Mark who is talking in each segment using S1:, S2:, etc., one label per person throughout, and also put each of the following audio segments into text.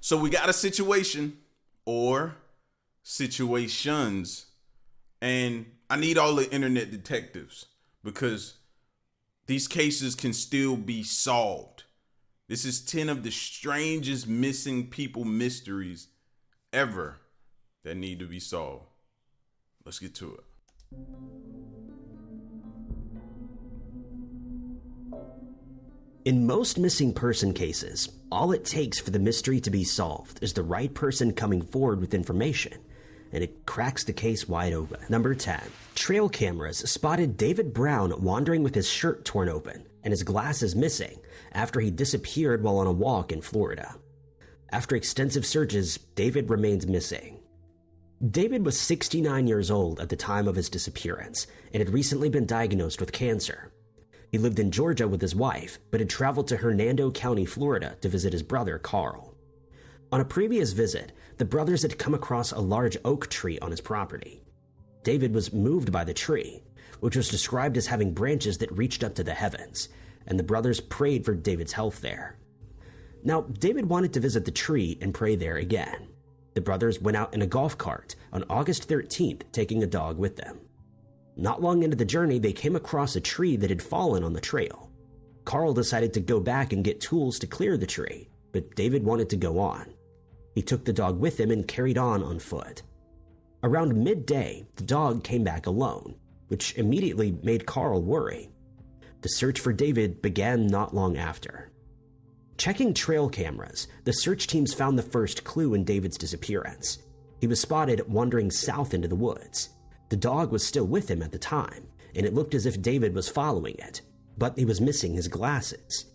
S1: So we got a situation or situations, and I need all the internet detectives because these cases can still be solved. This is 10 of the strangest missing people mysteries ever that need to be solved. Let's get to it.
S2: In most missing person cases, all it takes for the mystery to be solved is the right person coming forward with information, and it cracks the case wide open. Number 10. Trail cameras spotted David Brown wandering with his shirt torn open and his glasses missing after he disappeared while on a walk in Florida. After extensive searches, David remains missing. David was 69 years old at the time of his disappearance and had recently been diagnosed with cancer. He lived in Georgia with his wife, but had traveled to Hernando County, Florida to visit his brother, Carl. On a previous visit, the brothers had come across a large oak tree on his property. David was moved by the tree, which was described as having branches that reached up to the heavens, and the brothers prayed for David's health there. Now, David wanted to visit the tree and pray there again. The brothers went out in a golf cart on August 13th, taking a dog with them. Not long into the journey, they came across a tree that had fallen on the trail. Carl decided to go back and get tools to clear the tree, but David wanted to go on. He took the dog with him and carried on foot. Around midday, the dog came back alone, which immediately made Carl worry. The search for David began not long after. Checking trail cameras, the search teams found the first clue in David's disappearance. He was spotted wandering south into the woods. The dog was still with him at the time, and it looked as if David was following it, but he was missing his glasses.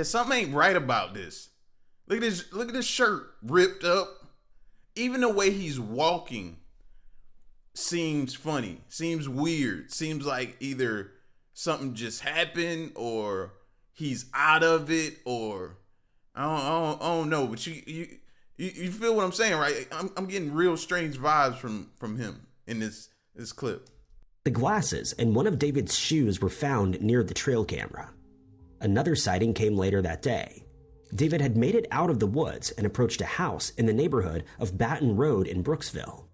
S1: Something ain't right about this. Look at this shirt ripped up. Even the way he's walking seems funny, seems weird, seems like either something just happened or he's out of it, or I don't know. But you feel what I'm saying, right? I'm getting real strange vibes from him in this clip.
S2: The glasses and one of David's shoes were found near the trail camera. Another sighting came later that day. David had made it out of the woods and approached a house in the neighborhood of Patton Road in Brooksville.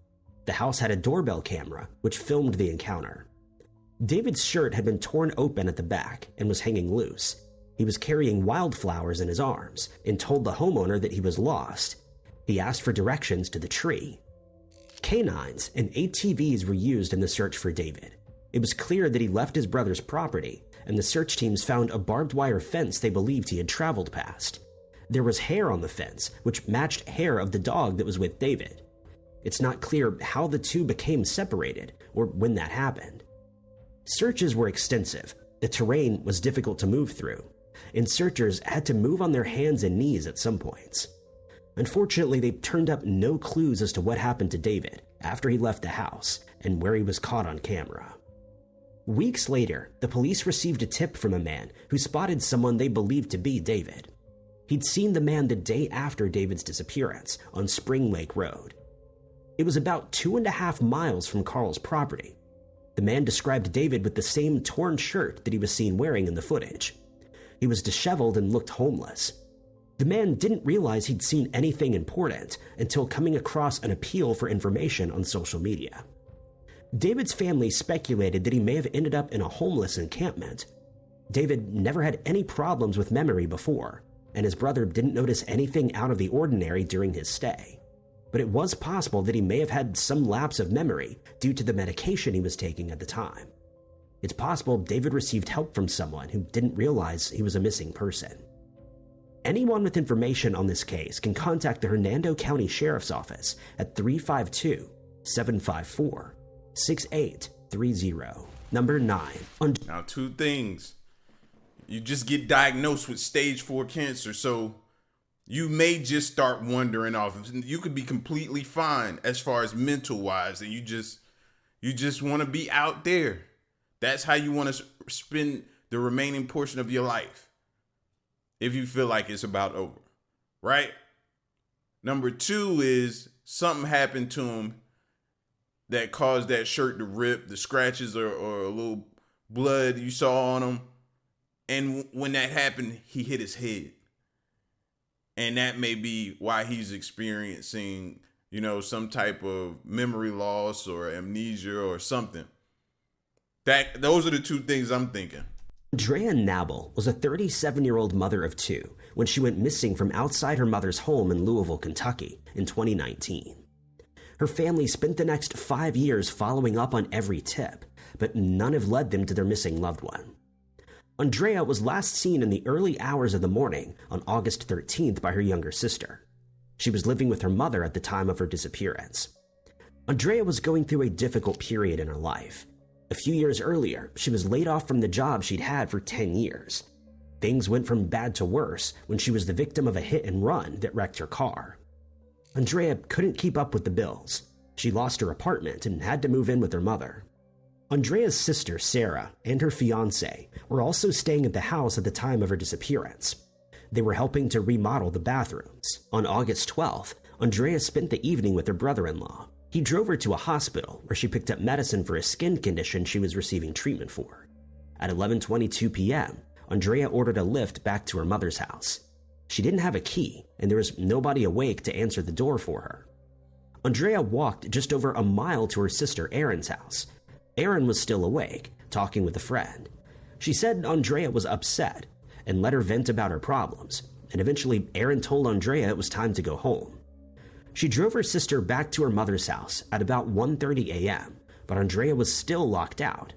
S2: The house had a doorbell camera, which filmed the encounter. David's shirt had been torn open at the back and was hanging loose. He was carrying wildflowers in his arms and told the homeowner that he was lost. He asked for directions to the tree. Canines and ATVs were used in the search for David. It was clear that he left his brother's property, and the search teams found a barbed wire fence they believed he had traveled past. There was hair on the fence, which matched hair of the dog that was with David. It's not clear how the two became separated or when that happened. Searches were extensive. The terrain was difficult to move through, and searchers had to move on their hands and knees at some points. Unfortunately, they turned up no clues as to what happened to David after he left the house and where he was caught on camera. Weeks later, the police received a tip from a man who spotted someone they believed to be David. He'd seen the man the day after David's disappearance on Spring Lake Road. It was about 2.5 miles from Carl's property. The man described David with the same torn shirt that he was seen wearing in the footage. He was disheveled and looked homeless. The man didn't realize he'd seen anything important until coming across an appeal for information on social media. David's family speculated that he may have ended up in a homeless encampment. David never had any problems with memory before, and his brother didn't notice anything out of the ordinary during his stay. But it was possible that he may have had some lapse of memory due to the medication he was taking at the time. It's possible David received help from someone who didn't realize he was a missing person. Anyone with information on this case can contact the Hernando County Sheriff's Office at 352-754-6830. Number 9.
S1: Now, two things. You just get diagnosed with stage 4 cancer, so you may just start wandering off. You could be completely fine as far as mental wise, and you just want to be out there. That's how you want to spend the remaining portion of your life. If you feel like it's about over, right? Number 2 is something happened to him that caused that shirt to rip, the scratches or a little blood you saw on him. And when that happened, he hit his head. And that may be why he's experiencing, some type of memory loss or amnesia or something. Those are the two things I'm thinking.
S2: Andrea Nabble was a 37-year-old mother of two when she went missing from outside her mother's home in Louisville, Kentucky in 2019. Her family spent the next 5 years following up on every tip, but none have led them to their missing loved one. Andrea was last seen in the early hours of the morning on August 13th by her younger sister. She was living with her mother at the time of her disappearance. Andrea was going through a difficult period in her life. A few years earlier, she was laid off from the job she'd had for 10 years. Things went from bad to worse when she was the victim of a hit and run that wrecked her car. Andrea couldn't keep up with the bills. She lost her apartment and had to move in with her mother. Andrea's sister, Sarah, and her fiancé were also staying at the house at the time of her disappearance. They were helping to remodel the bathrooms. On August 12th, Andrea spent the evening with her brother-in-law. He drove her to a hospital where she picked up medicine for a skin condition she was receiving treatment for. At 11:22 p.m., Andrea ordered a lift back to her mother's house. She didn't have a key, and there was nobody awake to answer the door for her. Andrea walked just over a mile to her sister Erin's house. Erin was still awake, talking with a friend. She said Andrea was upset and let her vent about her problems, and eventually Erin told Andrea it was time to go home. She drove her sister back to her mother's house at about 1:30 a.m., but Andrea was still locked out.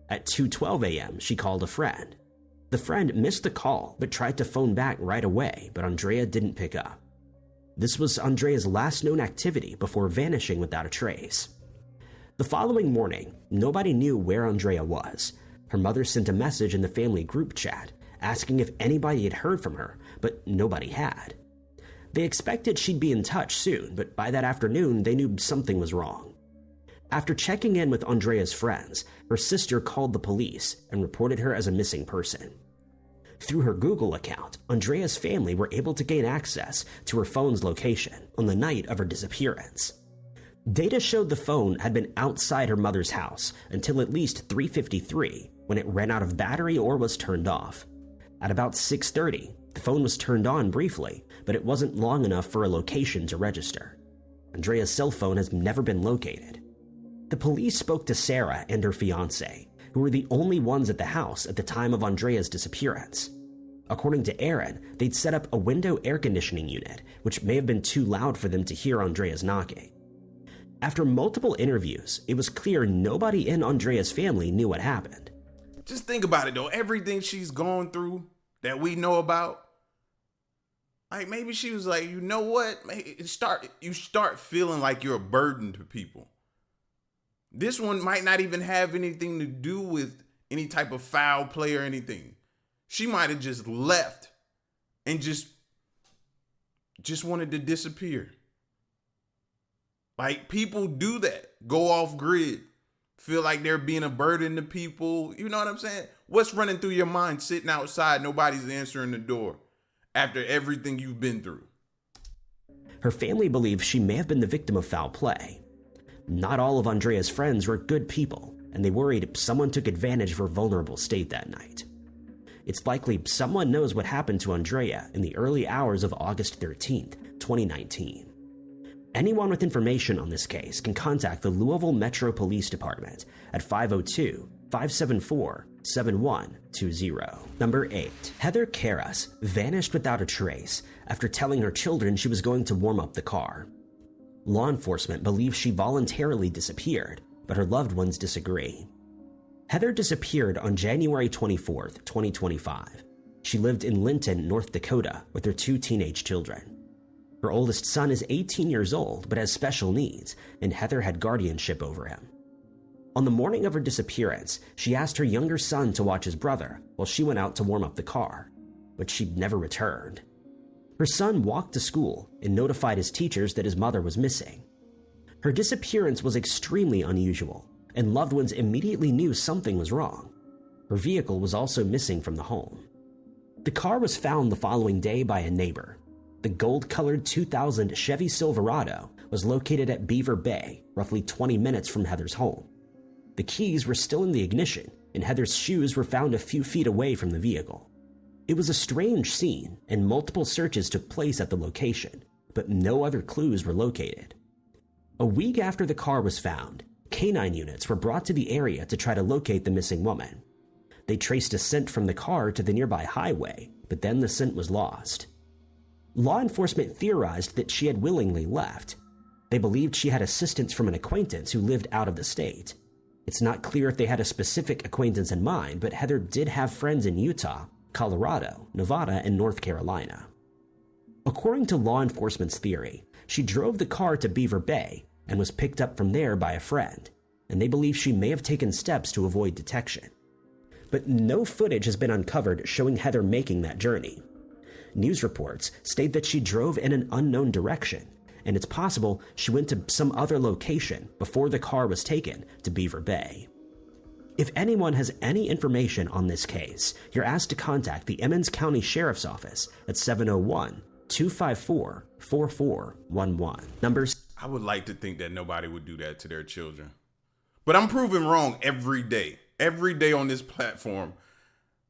S2: At 2:12 a.m., she called a friend. The friend missed the call but tried to phone back right away, but Andrea didn't pick up. This was Andrea's last known activity before vanishing without a trace. The following morning, nobody knew where Andrea was. Her mother sent a message in the family group chat asking if anybody had heard from her, but nobody had. They expected she'd be in touch soon, but by that afternoon, they knew something was wrong. After checking in with Andrea's friends, her sister called the police and reported her as a missing person. Through her Google account, Andrea's family were able to gain access to her phone's location on the night of her disappearance. Data showed the phone had been outside her mother's house until at least 3:53, when it ran out of battery or was turned off. At about 6:30, the phone was turned on briefly, but it wasn't long enough for a location to register. Andrea's cell phone has never been located. The police spoke to Sarah and her fiancé, who were the only ones at the house at the time of Andrea's disappearance. According to Erin, they'd set up a window air conditioning unit, which may have been too loud for them to hear Andrea's knocking. After multiple interviews, it was clear nobody in Andrea's family knew what happened.
S1: Just think about it, though. Everything she's gone through that we know about, like maybe she was like, you know what? You start feeling like you're a burden to people. This one might not even have anything to do with any type of foul play or anything. She might have just left and just wanted to disappear. Like, people do that. Go off grid. Feel like they're being a burden to people. You know what I'm saying? What's running through your mind sitting outside, nobody's answering the door after everything you've been through?
S2: Her family believes she may have been the victim of foul play. Not all of Andrea's friends were good people, and they worried someone took advantage of her vulnerable state that night. It's likely someone knows what happened to Andrea in the early hours of August 13th, 2019. Anyone with information on this case can contact the Louisville Metro Police Department at 502-574-7120. Number 8. Heather Caras vanished without a trace after telling her children she was going to warm up the car. Law enforcement believes she voluntarily disappeared, but her loved ones disagree. Heather disappeared on January 24th, 2025. She lived in Linton, North Dakota, with her 2 teenage children. Her oldest son is 18 years old but has special needs, and Heather had guardianship over him. On the morning of her disappearance, she asked her younger son to watch his brother while she went out to warm up the car, but she never returned. Her son walked to school and notified his teachers that his mother was missing. Her disappearance was extremely unusual, and loved ones immediately knew something was wrong. Her vehicle was also missing from the home. The car was found the following day by a neighbor. The gold-colored 2000 Chevy Silverado was located at Beaver Bay, roughly 20 minutes from Heather's home. The keys were still in the ignition, and Heather's shoes were found a few feet away from the vehicle. It was a strange scene, and multiple searches took place at the location, but no other clues were located. A week after the car was found, canine units were brought to the area to try to locate the missing woman. They traced a scent from the car to the nearby highway, but then the scent was lost. Law enforcement theorized that she had willingly left. They believed she had assistance from an acquaintance who lived out of the state. It's not clear if they had a specific acquaintance in mind, but Heather did have friends in Utah, Colorado, Nevada, and North Carolina. According to law enforcement's theory, she drove the car to Beaver Bay and was picked up from there by a friend, and they believe she may have taken steps to avoid detection. But no footage has been uncovered showing Heather making that journey. News reports state that she drove in an unknown direction, and it's possible she went to some other location before the car was taken to Beaver Bay. If anyone has any information on this case, you're asked to contact the Emmons County Sheriff's Office at 701-254-4411. Numbers.
S1: I would like to think that nobody would do that to their children. But I'm proven wrong every day. Every day on this platform,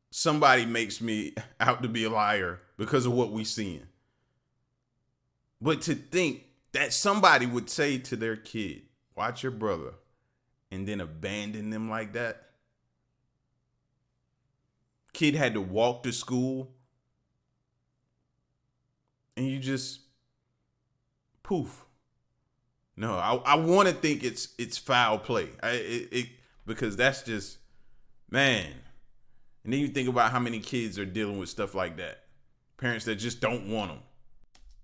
S1: somebody makes me out to be a liar because of what we're seeing. But to think that somebody would say to their kid, watch your brother, and then abandon them like that. Kid had to walk to school, and you just poof. No, I want to think it's foul play. Because that's just, man. And then you think about how many kids are dealing with stuff like that. Parents that just don't want them.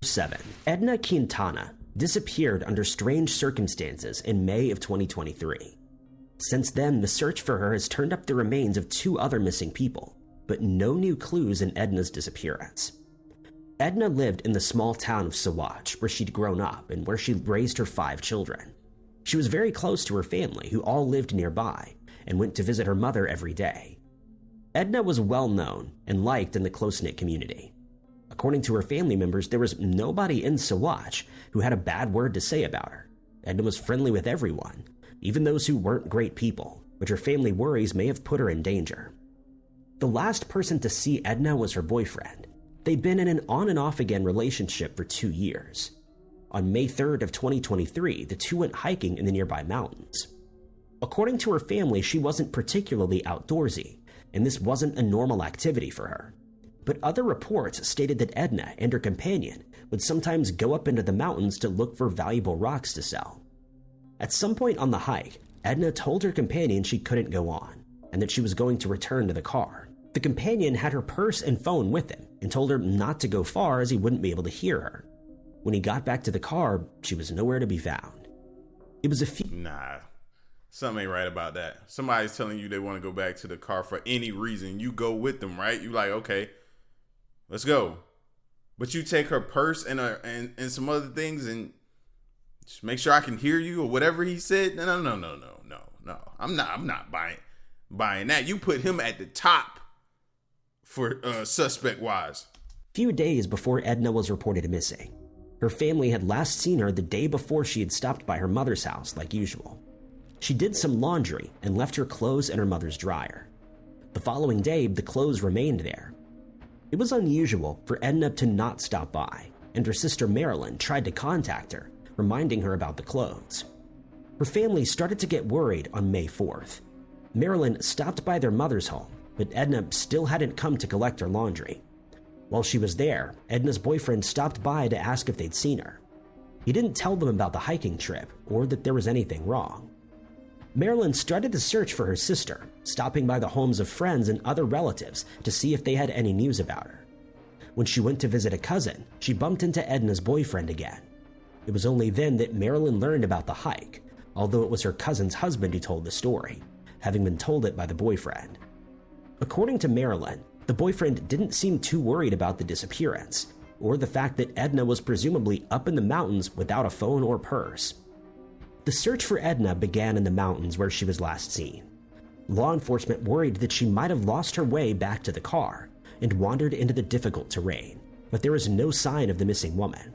S2: 7. Edna Kintana disappeared under strange circumstances in May of 2023. Since then, the search for her has turned up the remains of 2 other missing people, but no new clues in Edna's disappearance. Edna lived in the small town of Saguache, where she'd grown up and where she raised her 5 children. She was very close to her family, who all lived nearby, and went to visit her mother every day. Edna was well known and liked in the close-knit community. According to her family members, there was nobody in Saguache who had a bad word to say about her. Edna was friendly with everyone, even those who weren't great people, which her family worries may have put her in danger. The last person to see Edna was her boyfriend. They'd been in an on-and-off-again relationship for 2 years. On May 3rd of 2023, the two went hiking in the nearby mountains. According to her family, she wasn't particularly outdoorsy, and this wasn't a normal activity for her. But other reports stated that Edna and her companion would sometimes go up into the mountains to look for valuable rocks to sell. At some point on the hike, Edna told her companion she couldn't go on, and that she was going to return to the car. The companion had her purse and phone with him and told her not to go far as he wouldn't be able to hear her. When he got back to the car, she was nowhere to be found. It was a few...
S1: Nah, something ain't right about that. Somebody's telling you they want to go back to the car for any reason. You go with them, right? You like, okay, let's go. But you take her purse and some other things and just make sure I can hear you or whatever he said. No. I'm not buying that. You put him at the top for suspect wise.
S2: Few days before Edna was reported missing, her family had last seen her the day before she had stopped by her mother's house like usual. She did some laundry and left her clothes in her mother's dryer. The following day, the clothes remained there. It was unusual for Edna to not stop by, and her sister Marilyn tried to contact her, reminding her about the clothes. Her family started to get worried on May 4th. Marilyn stopped by their mother's home, but Edna still hadn't come to collect her laundry. While she was there, Edna's boyfriend stopped by to ask if they'd seen her. He didn't tell them about the hiking trip or that there was anything wrong. Marilyn started to search for her sister, stopping by the homes of friends and other relatives to see if they had any news about her. When she went to visit a cousin, she bumped into Edna's boyfriend again. It was only then that Marilyn learned about the hike, although it was her cousin's husband who told the story, having been told it by the boyfriend. According to Marilyn, the boyfriend didn't seem too worried about the disappearance, or the fact that Edna was presumably up in the mountains without a phone or purse. The search for Edna began in the mountains where she was last seen. Law enforcement worried that she might have lost her way back to the car and wandered into the difficult terrain, but there was no sign of the missing woman.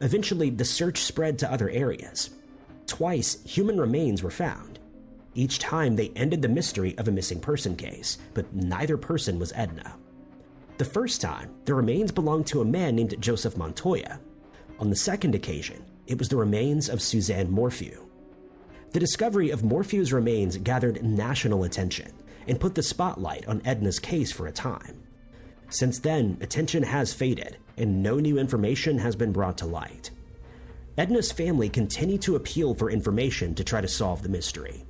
S2: Eventually, the search spread to other areas. Twice, human remains were found. Each time, they ended the mystery of a missing person case, but neither person was Edna. The first time, the remains belonged to a man named Joseph Montoya. On the second occasion, it was the remains of Suzanne Morphew. The discovery of Morphew's remains gathered national attention and put the spotlight on Edna's case for a time. Since then, attention has faded and no new information has been brought to light. Edna's family continued to appeal for information to try to solve the mystery.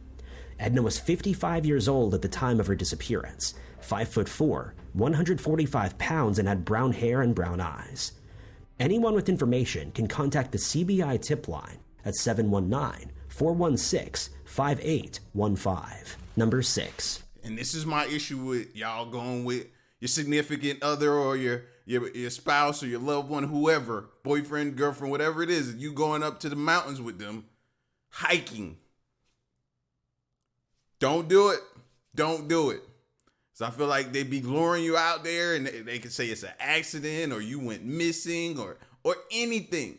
S2: Edna was 55 years old at the time of her disappearance, 5'4", 145 pounds, and had brown hair and brown eyes. Anyone with information can contact the CBI tip line at 719-416-5815. Number 6.
S1: And this is my issue with y'all going with your significant other or your spouse or your loved one, whoever, boyfriend, girlfriend, whatever it is, you going up to the mountains with them, hiking. Don't do it. Don't do it. So I feel like they be luring you out there and they could say it's an accident or you went missing or anything.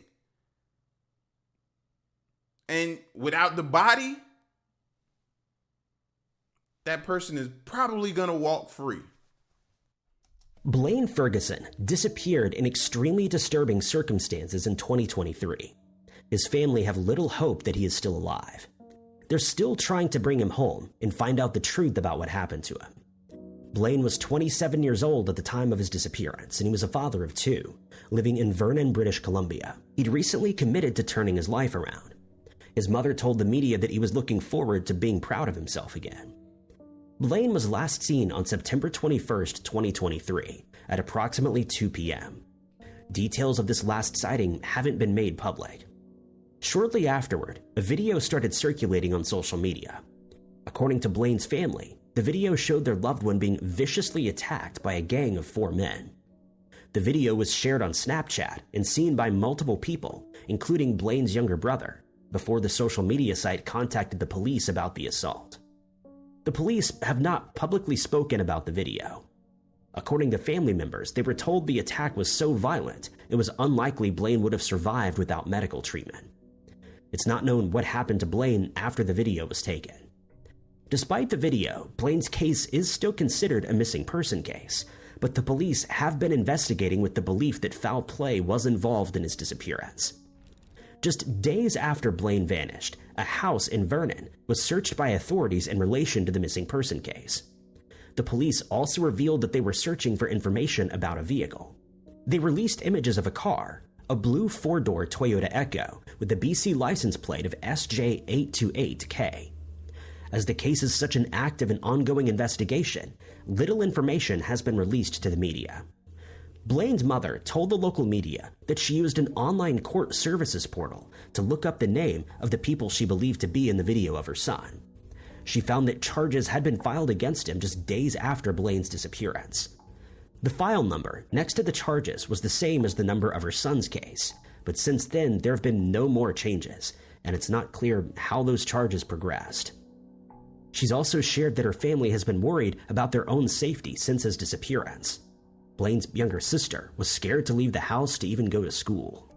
S1: And without the body, that person is probably going to walk free.
S2: Blaine Ferguson disappeared in extremely disturbing circumstances in 2023. His family have little hope that he is still alive. They're still trying to bring him home and find out the truth about what happened to him. Blaine was 27 years old at the time of his disappearance, and he was a father of 2, living in Vernon, British Columbia. He'd recently committed to turning his life around. His mother told the media that he was looking forward to being proud of himself again. Blaine was last seen on September 21st, 2023, at approximately 2 p.m. Details of this last sighting haven't been made public. Shortly afterward, a video started circulating on social media. According to Blaine's family, the video showed their loved one being viciously attacked by a gang of 4 men. The video was shared on Snapchat and seen by multiple people, including Blaine's younger brother, before the social media site contacted the police about the assault. The police have not publicly spoken about the video. According to family members, they were told the attack was so violent, it was unlikely Blaine would have survived without medical treatment. It's not known what happened to Blaine after the video was taken. Despite the video, Blaine's case is still considered a missing person case, but the police have been investigating with the belief that foul play was involved in his disappearance. Just days after Blaine vanished, a house in Vernon was searched by authorities in relation to the missing person case. The police also revealed that they were searching for information about a vehicle. They released images of a car, a blue 4-door Toyota Echo with the BC license plate of SJ828K. As the case is such an active and ongoing investigation, little information has been released to the media. Blaine's mother told the local media that she used an online court services portal to look up the name of the people she believed to be in the video of her son. She found that charges had been filed against him just days after Blaine's disappearance. The file number next to the charges was the same as the number of her son's case, but since then there have been no more changes, and it's not clear how those charges progressed. She's also shared that her family has been worried about their own safety since his disappearance. Blaine's younger sister was scared to leave the house to even go to school.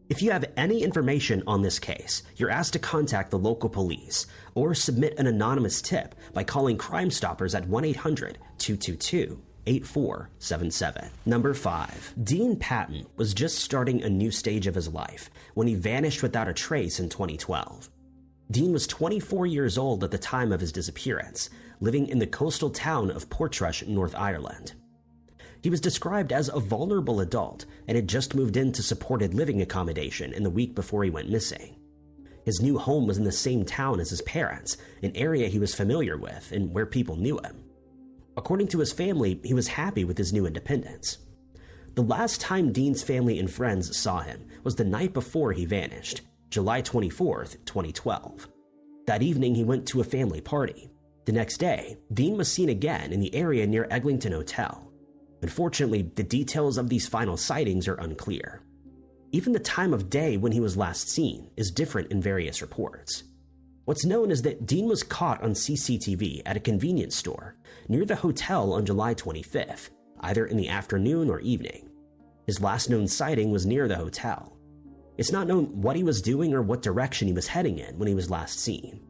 S2: If you have any information on this case, you're asked to contact the local police or submit an anonymous tip by calling Crime Stoppers at 1-800-222-8477. Number 5. Dean Patton was just starting a new stage of his life when he vanished without a trace in 2012. Dean was 24 years old at the time of his disappearance, living in the coastal town of Portrush, North Ireland. He was described as a vulnerable adult and had just moved into supported living accommodation in the week before he went missing. His new home was in the same town as his parents, an area he was familiar with and where people knew him. According to his family, he was happy with his new independence. The last time Dean's family and friends saw him was the night before he vanished, July 24th, 2012. That evening, he went to a family party. The next day, Dean was seen again in the area near Eglinton Hotel. Unfortunately, the details of these final sightings are unclear. Even the time of day when he was last seen is different in various reports. What's known is that Dean was caught on CCTV at a convenience store near the hotel on July 25th, either in the afternoon or evening. His last known sighting was near the hotel. It's not known what he was doing or what direction he was heading in when he was last seen.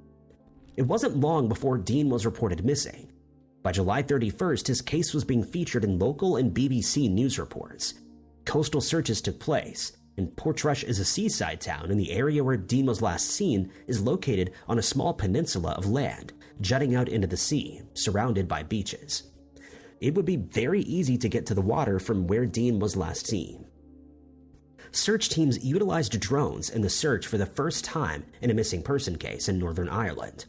S2: It wasn't long before Dean was reported missing. By July 31st, his case was being featured in local and BBC news reports. Coastal searches took place, and Portrush is a seaside town, and the area where Dean was last seen is located on a small peninsula of land jutting out into the sea, surrounded by beaches. It would be very easy to get to the water from where Dean was last seen. Search teams utilized drones in the search for the first time in a missing person case in Northern Ireland,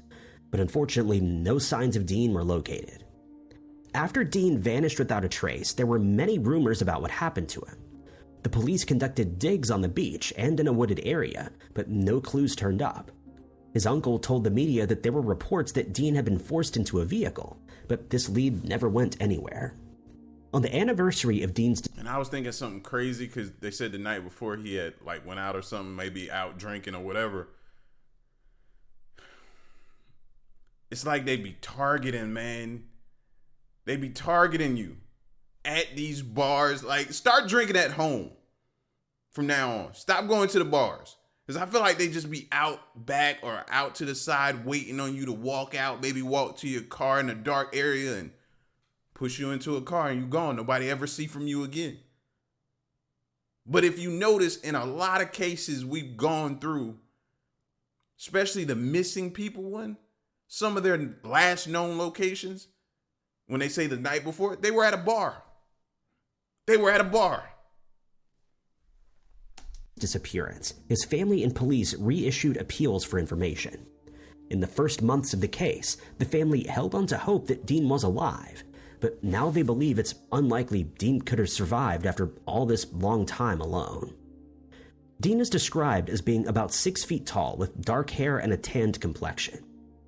S2: but unfortunately no signs of Dean were located. After Dean vanished without a trace, there were many rumors about what happened to him. The police conducted digs on the beach and in a wooded area, but no clues turned up. His uncle told the media that there were reports that Dean had been forced into a vehicle, but this lead never went anywhere. On the anniversary of Dean's...
S1: And I was thinking something crazy because they said the night before he had went out or something, maybe out drinking or whatever. It's like they be targeting, man. They be targeting you at these bars. Start drinking at home from now on. Stop going to the bars. Because I feel like they just be out back or out to the side waiting on you to walk out, maybe walk to your car in a dark area and push you into a car and you gone. Nobody ever see from you again. But if you notice, in a lot of cases we've gone through, especially the missing people one, some of their last known locations, when they say the night before, they were at a bar. They were at a bar.
S2: Disappearance, his family and police reissued appeals for information. In the first months of the case, the family held on to hope that Dean was alive, but now they believe it's unlikely Dean could have survived after all this long time alone. Dean is described as being about 6 feet tall with dark hair and a tanned complexion.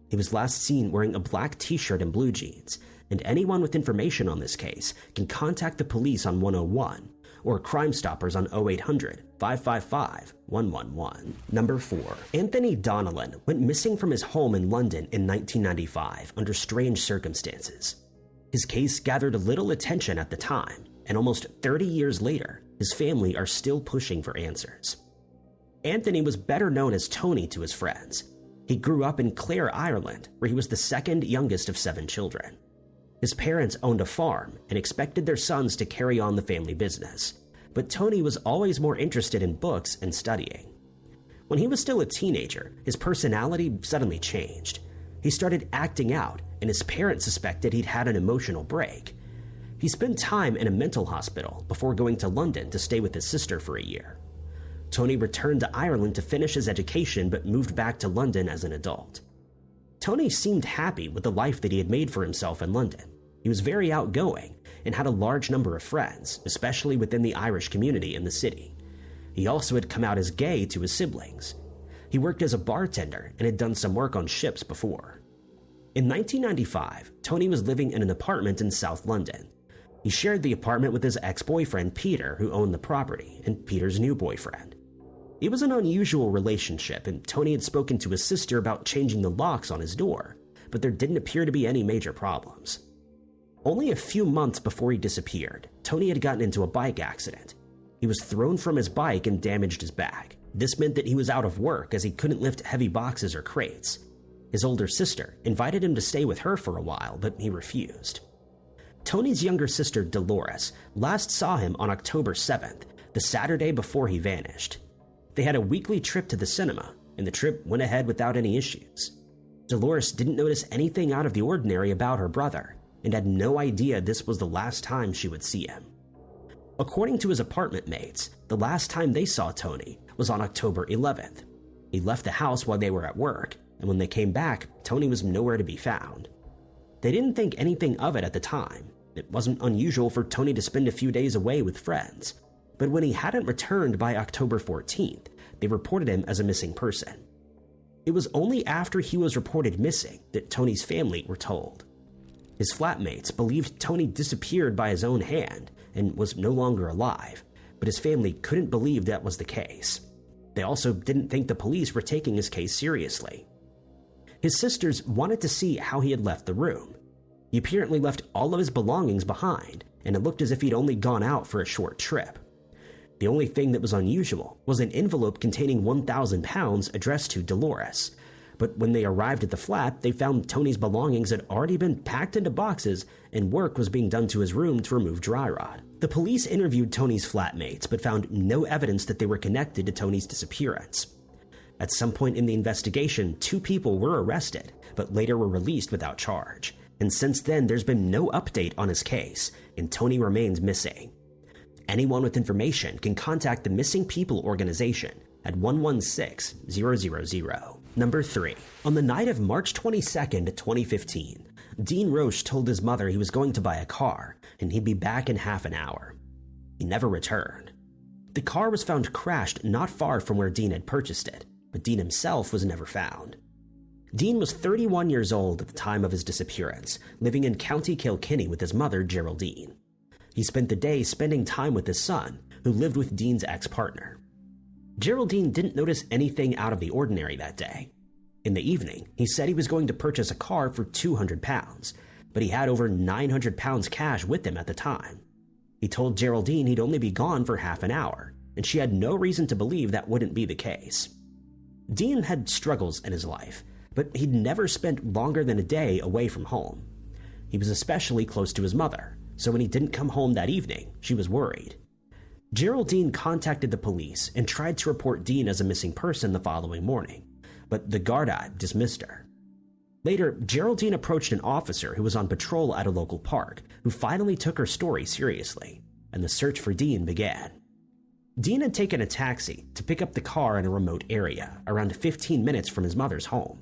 S2: He was last seen wearing a black t-shirt and blue jeans, and anyone with information on this case can contact the police on 101 or Crime Stoppers on 0800-555-111. Number 4. Anthony Donalan went missing from his home in London in 1995 under strange circumstances. His case gathered little attention at the time, and almost 30 years later, his family are still pushing for answers. Anthony was better known as Tony to his friends. He grew up in Clare, Ireland, where he was the second youngest of 7 children. His parents owned a farm and expected their sons to carry on the family business, but Tony was always more interested in books and studying. When he was still a teenager, his personality suddenly changed. He started acting out, and his parents suspected he'd had an emotional break. He spent time in a mental hospital before going to London to stay with his sister for a year. Tony returned to Ireland to finish his education but moved back to London as an adult. Tony seemed happy with the life that he had made for himself in London. He was very outgoing and had a large number of friends, especially within the Irish community in the city. He also had come out as gay to his siblings. He worked as a bartender and had done some work on ships before. In 1995, Tony was living in an apartment in South London. He shared the apartment with his ex-boyfriend Peter, who owned the property, and Peter's new boyfriend. It was an unusual relationship, and Tony had spoken to his sister about changing the locks on his door, but there didn't appear to be any major problems. Only a few months before he disappeared, Tony had gotten into a bike accident. He was thrown from his bike and damaged his back. This meant that he was out of work as he couldn't lift heavy boxes or crates. His older sister invited him to stay with her for a while, but he refused. Tony's younger sister, Dolores, last saw him on October 7th, the Saturday before he vanished. They had a weekly trip to the cinema, and the trip went ahead without any issues. Dolores didn't notice anything out of the ordinary about her brother, and had no idea this was the last time she would see him. According to his apartment mates, the last time they saw Tony was on October 11th. He left the house while they were at work, and when they came back, Tony was nowhere to be found. They didn't think anything of it at the time. It wasn't unusual for Tony to spend a few days away with friends. But when he hadn't returned by October 14th, they reported him as a missing person. It was only after he was reported missing that Tony's family were told. His flatmates believed Tony disappeared by his own hand and was no longer alive, but his family couldn't believe that was the case. They also didn't think the police were taking his case seriously. His sisters wanted to see how he had left the room. He apparently left all of his belongings behind, and it looked as if he'd only gone out for a short trip. The only thing that was unusual was an envelope containing £1,000 addressed to Dolores, But when they arrived at the flat, they found Tony's belongings had already been packed into boxes and work was being done to his room to remove dry rot. The police interviewed Tony's flatmates but found no evidence that they were connected to Tony's disappearance. At some point in the investigation, 2 people were arrested, but later were released without charge. And since then, there's been no update on his case, and Tony remains missing. Anyone with information can contact the Missing People organization at 116-000. Number 3. On the night of March 22nd, 2015, Dean Roche told his mother he was going to buy a car and he'd be back in half an hour. He never returned. The car was found crashed not far from where Dean had purchased it, but Dean himself was never found. Dean was 31 years old at the time of his disappearance, living in County Kilkenny with his mother, Geraldine. He spent the day spending time with his son, who lived with Dean's ex-partner. Geraldine didn't notice anything out of the ordinary that day. In the evening, he said he was going to purchase a car for £200, but he had over £900 cash with him at the time. He told Geraldine he'd only be gone for half an hour, and she had no reason to believe that wouldn't be the case. Dean had struggles in his life, but he'd never spent longer than a day away from home. He was especially close to his mother, so when he didn't come home that evening, she was worried. Geraldine contacted the police and tried to report Dean as a missing person the following morning, but the Garda dismissed her. Later, Geraldine approached an officer who was on patrol at a local park, who finally took her story seriously, and the search for Dean began. Dean had taken a taxi to pick up the car in a remote area, around 15 minutes from his mother's home.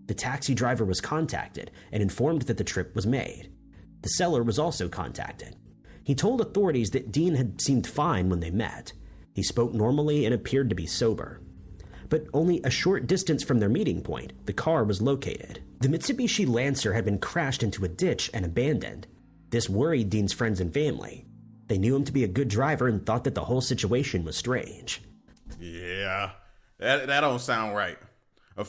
S2: The taxi driver was contacted and informed that the trip was made. The seller was also contacted. He told authorities that Dean had seemed fine when they met. He spoke normally and appeared to be sober. But only a short distance from their meeting point, the car was located. The Mitsubishi Lancer had been crashed into a ditch and abandoned. This worried Dean's friends and family. They knew him to be a good driver and thought that the whole situation was strange.
S1: Yeah, that don't sound right. A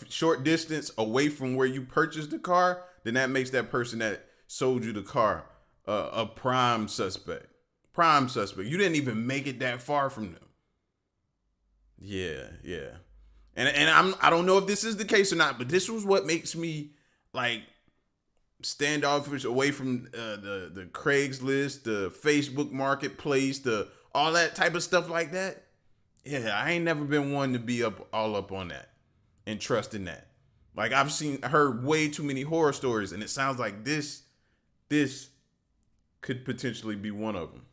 S1: short distance away from where you purchased the car, then that makes that person that sold you the car a prime suspect. Prime suspect. You didn't even make it that far from them. Yeah. And I don't know if this is the case or not, but this was what makes me like standoffish away from the Craigslist, the Facebook Marketplace, the all that type of stuff like that. Yeah, I ain't never been one to be all up on that and trust in that. Like I've heard way too many horror stories, and it sounds like this could potentially be one of them.